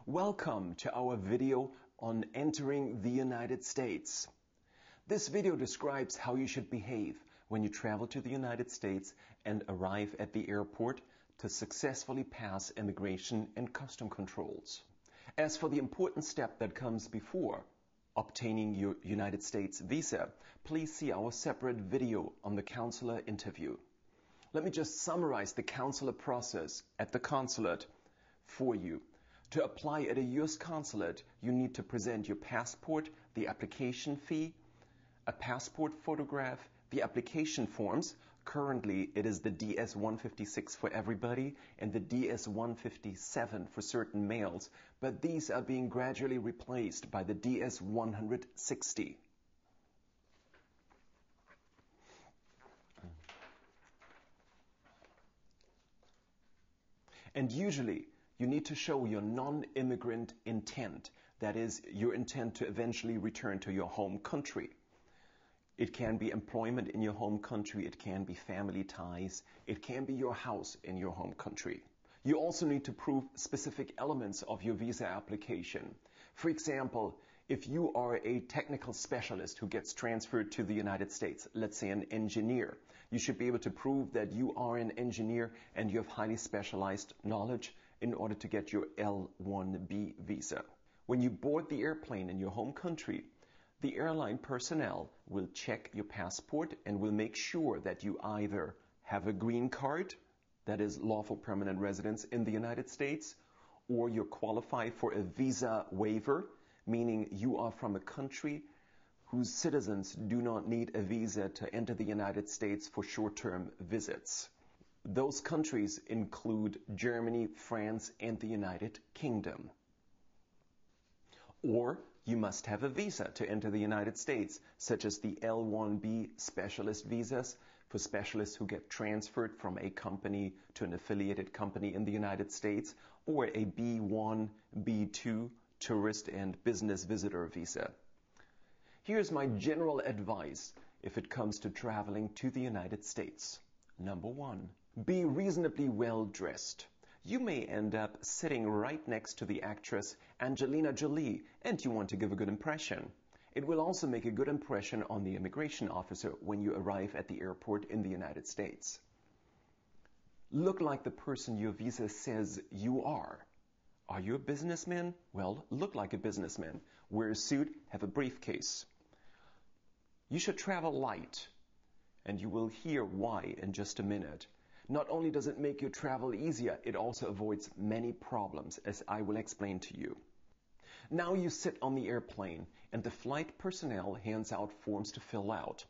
Welcome to our video on entering the United States. This video describes how you should behave when you travel to the United States and arrive at the airport to successfully pass immigration and custom controls. As for the important step that comes before obtaining your United States visa, please see our separate video on the consular interview. Let me just summarize the consular process at the consulate for you. To apply at a U.S. consulate, you need to present your passport, the application fee, a passport photograph, the application forms. Currently, it is the DS-156 for everybody and the DS-157 for certain males, but these are being gradually replaced by the DS-160. And usually, you need to show your non-immigrant intent, that is, your intent to eventually return to your home country. It can be employment in your home country, it can be family ties, it can be your house in your home country. You also need to prove specific elements of your visa application. For example, if you are a technical specialist who gets transferred to the United States, let's say an engineer, you should be able to prove that you are an engineer and you have highly specialized knowledge in order to get your L-1B visa. When you board the airplane in your home country, the airline personnel will check your passport and will make sure that you either have a green card, that is lawful permanent residence in the United States, or you qualify for a visa waiver, meaning you are from a country whose citizens do not need a visa to enter the United States for short-term visits. Those countries include Germany, France, and the United Kingdom. Or you must have a visa to enter the United States, such as the L-1B specialist visas for specialists who get transferred from a company to an affiliated company in the United States, or a B1, B2 tourist and business visitor visa. Here's my general advice if it comes to traveling to the United States. Number 1, be reasonably well dressed. You may end up sitting right next to the actress Angelina Jolie and you want to give a good impression. It will also make a good impression on the immigration officer when you arrive at the airport in the United States. Look like the person your visa says you are. Are you a businessman? Well, look like a businessman. Wear a suit, have a briefcase. You should travel light, and you will hear why in just a minute. Not only does it make your travel easier, it also avoids many problems, as I will explain to you. Now you sit on the airplane, and the flight personnel hands out forms to fill out.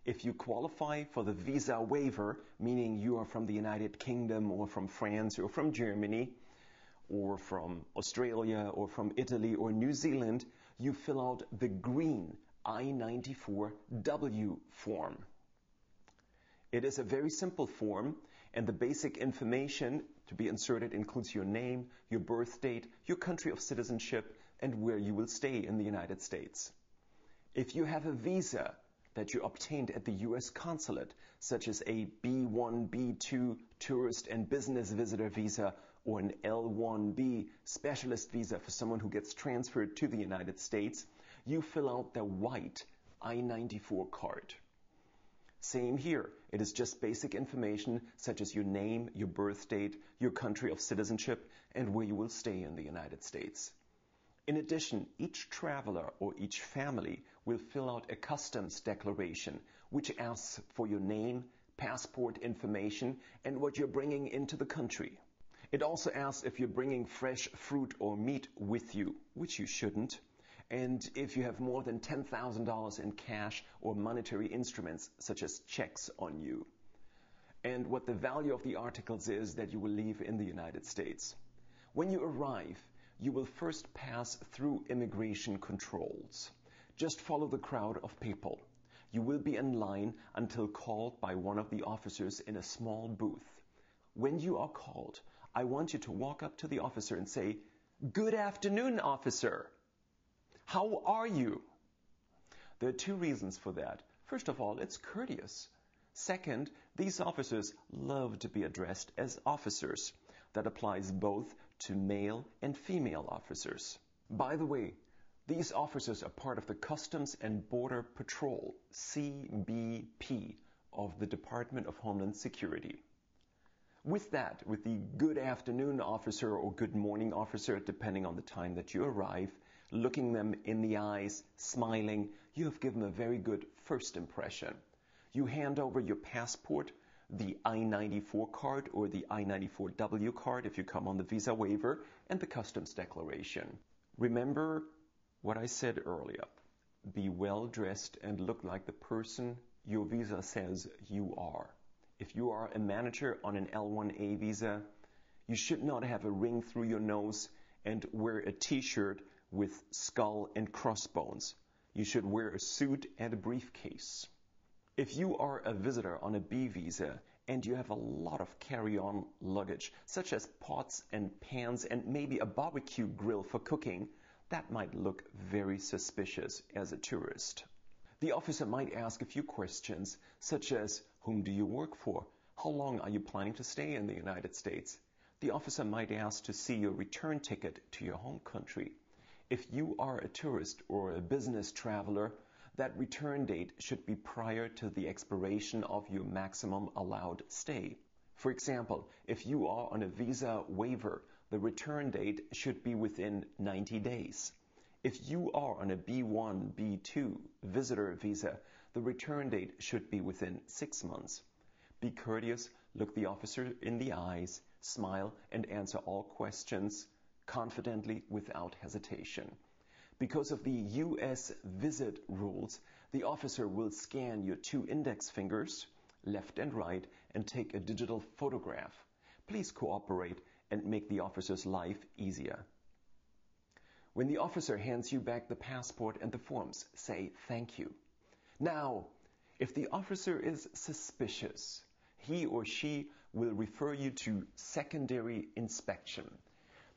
If you qualify for the visa waiver, meaning you are from the United Kingdom or from France or from Germany, or from Australia or from Italy or New Zealand, you fill out the green I-94W form. It is a very simple form, and the basic information to be inserted includes your name, your birth date, your country of citizenship, and where you will stay in the United States. If you have a visa that you obtained at the U.S. consulate, such as a B1, B2 tourist and business visitor visa, or an L1B specialist visa for someone who gets transferred to the United States, you fill out the white I-94 card. Same here. It is just basic information such as your name, your birth date, your country of citizenship, and where you will stay in the United States. In addition, each traveler or each family will fill out a customs declaration, which asks for your name, passport information, and what you're bringing into the country. It also asks if you're bringing fresh fruit or meat with you, which you shouldn't. And if you have more than $10,000 in cash or monetary instruments, such as checks, on you. And what the value of the articles is that you will leave in the United States. When you arrive, you will first pass through immigration controls. Just follow the crowd of people. You will be in line until called by one of the officers in a small booth. When you are called, I want you to walk up to the officer and say, "Good afternoon, officer. How are you?" There are two reasons for that. First of all, it's courteous. Second, these officers love to be addressed as officers. That applies both to male and female officers. By the way, these officers are part of the Customs and Border Patrol, CBP, of the Department of Homeland Security. With that, with the good afternoon officer or good morning officer, depending on the time that you arrive, looking them in the eyes, smiling, you have given a very good first impression. You hand over your passport, the I-94 card or the I-94W card if you come on the visa waiver, and the customs declaration. Remember what I said earlier. Be well dressed and look like the person your visa says you are. If you are a manager on an L1A visa, you should not have a ring through your nose and wear a t-shirt with skull and crossbones. You should wear a suit and a briefcase. If you are a visitor on a B visa and you have a lot of carry-on luggage, such as pots and pans and maybe a barbecue grill for cooking, that might look very suspicious as a tourist. The officer might ask a few questions, such as, whom do you work for? How long are you planning to stay in the United States? The officer might ask to see your return ticket to your home country. If you are a tourist or a business traveler, that return date should be prior to the expiration of your maximum allowed stay. For example, if you are on a visa waiver, the return date should be within 90 days. If you are on a B1, B2 visitor visa, the return date should be within 6 months. Be courteous, look the officer in the eyes, smile, and answer all questions confidently without hesitation. Because of the U.S. visit rules, the officer will scan your 2 index fingers, left and right, and take a digital photograph. Please cooperate and make the officer's life easier. When the officer hands you back the passport and the forms, say thank you. Now, if the officer is suspicious, he or she will refer you to secondary inspection.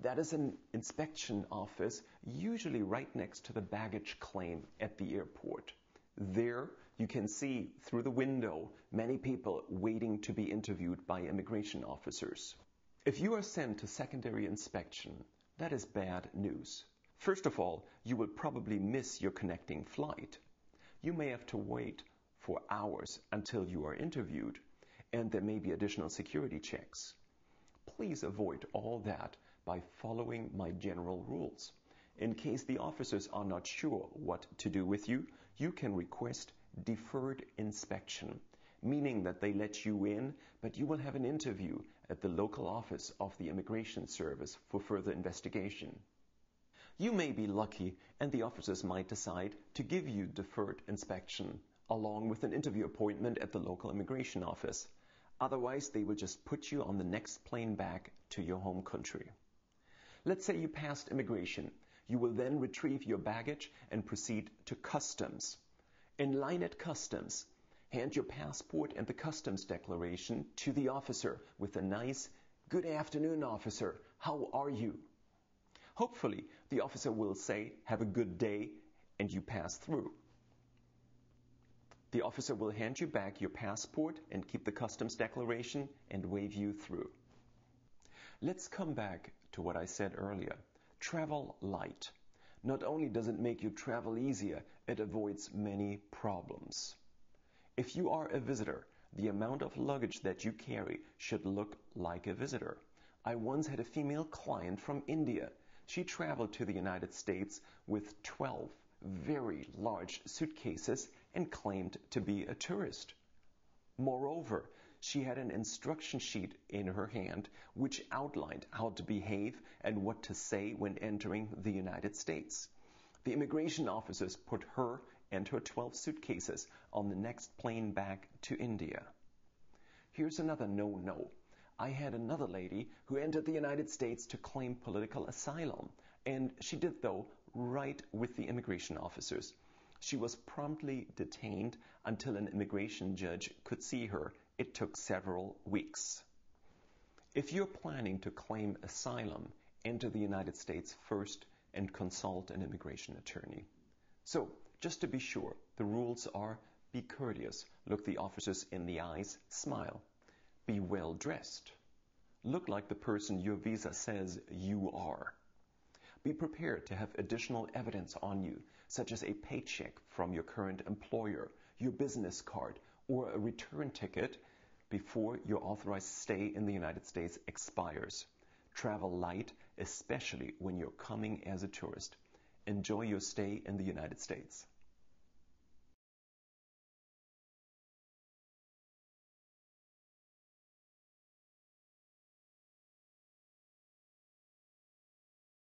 That is an inspection office, usually right next to the baggage claim at the airport. There, you can see through the window many people waiting to be interviewed by immigration officers. If you are sent to secondary inspection, that is bad news. First of all, you will probably miss your connecting flight. You may have to wait for hours until you are interviewed, and there may be additional security checks. Please avoid all that by following my general rules. In case the officers are not sure what to do with you, you can request deferred inspection, meaning that they let you in, but you will have an interview at the local office of the Immigration Service for further investigation. You may be lucky and the officers might decide to give you deferred inspection along with an interview appointment at the local immigration office. Otherwise, they will just put you on the next plane back to your home country. Let's say you passed immigration. You will then retrieve your baggage and proceed to customs. In line at customs, hand your passport and the customs declaration to the officer with a nice, "Good afternoon, officer. How are you?" Hopefully, the officer will say, "Have a good day," and you pass through. The officer will hand you back your passport and keep the customs declaration and wave you through. Let's come back to what I said earlier. Travel light. Not only does it make your travel easier, it avoids many problems. If you are a visitor, the amount of luggage that you carry should look like a visitor. I once had a female client from India. She traveled to the United States with 12 very large suitcases and claimed to be a tourist. Moreover, she had an instruction sheet in her hand which outlined how to behave and what to say when entering the United States. The immigration officers put her and her 12 suitcases on the next plane back to India. Here's another no-no. I had another lady who entered the United States to claim political asylum, and she did so right with the immigration officers. She was promptly detained until an immigration judge could see her. It took several weeks. If you're planning to claim asylum, enter the United States first and consult an immigration attorney. So, just to be sure, the rules are: be courteous, look the officers in the eyes, smile. Be well dressed. Look like the person your visa says you are. Be prepared to have additional evidence on you, such as a paycheck from your current employer, your business card, or a return ticket before your authorized stay in the United States expires. Travel light, especially when you're coming as a tourist. Enjoy your stay in the United States.